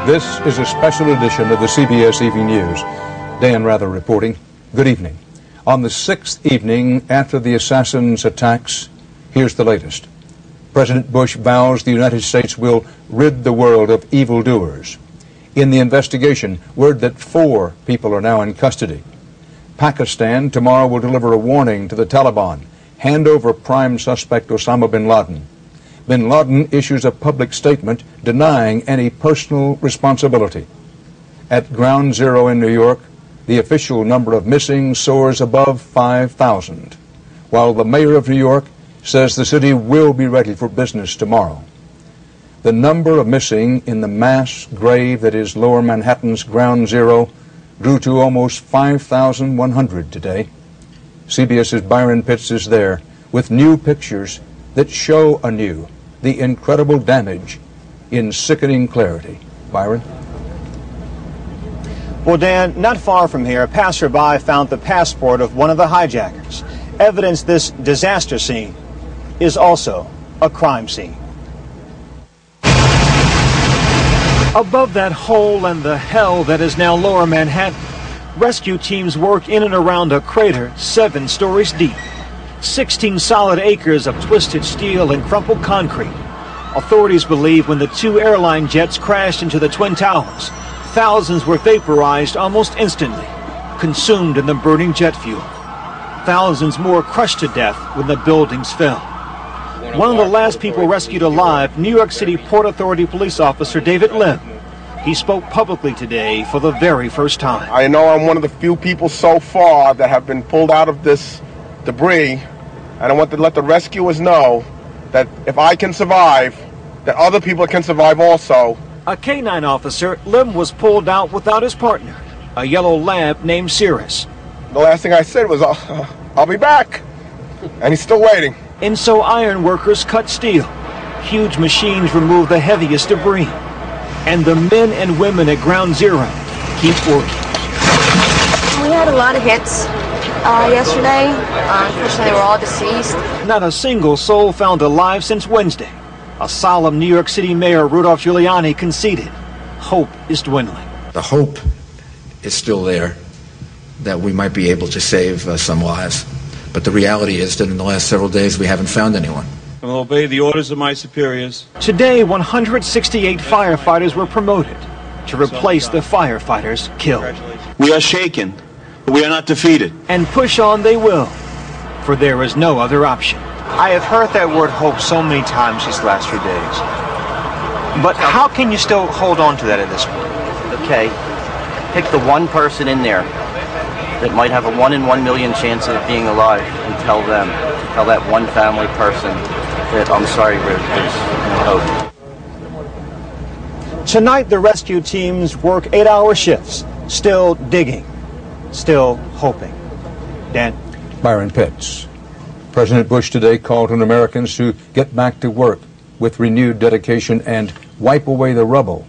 This is a special edition of the CBS Evening News. Dan Rather reporting. Good evening. On the sixth evening after the assassins' attacks, here's the latest. President Bush vows the United States will rid the world of evildoers. In the investigation, word that 4 people are now in custody. Pakistan tomorrow will deliver a warning to the Taliban. Hand over prime suspect Osama bin Laden. Bin Laden issues a public statement denying any personal responsibility. At Ground Zero in New York, the official number of missing soars above 5,000, while the mayor of New York says the city will be ready for business tomorrow. The number of missing in the mass grave that is Lower Manhattan's Ground Zero grew to almost 5,100 today. CBS's Byron Pitts is there with new pictures that show anew the incredible damage in sickening clarity. Byron? Well, Dan, not far from here, a passerby found the passport of one of the hijackers. Evidence this disaster scene is also a crime scene. Above that hole and the hell that is now Lower Manhattan, rescue teams work in and around a crater 7 stories deep. 16 solid acres of twisted steel and crumpled concrete. Authorities believe when the 2 airline jets crashed into the Twin Towers, thousands were vaporized almost instantly, consumed in the burning jet fuel. Thousands more crushed to death when the buildings fell. One of the last people rescued alive, New York City Port Authority police officer David Lim. He spoke publicly today for the very first time. I know I'm one of the few people so far that have been pulled out of this debris, and I want to let the rescuers know that if I can survive, that other people can survive also. A K-9 officer, Lim was pulled out without his partner, a yellow lab named Cirrus. The last thing I said was, I'll be back. And he's still waiting. And so iron workers cut steel. Huge machines remove the heaviest debris. And the men and women at Ground Zero keep working. We had a lot of hits yesterday. Unfortunately, they were all deceased. Not a single soul found alive since Wednesday. A solemn New York City Mayor Rudolph Giuliani conceded. Hope is dwindling. The hope is still there that we might be able to save some lives. But the reality is that in the last several days we haven't found anyone. I will obey the orders of my superiors. Today, 168 firefighters were promoted to replace the firefighters killed. We are shaken, but we are not defeated. And push on they will, for there is no other option. I have heard that word hope so many times these last few days. But how can you still hold on to that at this point? Okay, pick the one person in there that might have a 1 in 1 million chance of being alive and tell that one family person that I'm sorry, there's hope. Tonight the rescue teams work 8-hour shifts, still digging, still hoping. Dan? Byron Pitts. President Bush today called on Americans to get back to work with renewed dedication and wipe away the rubble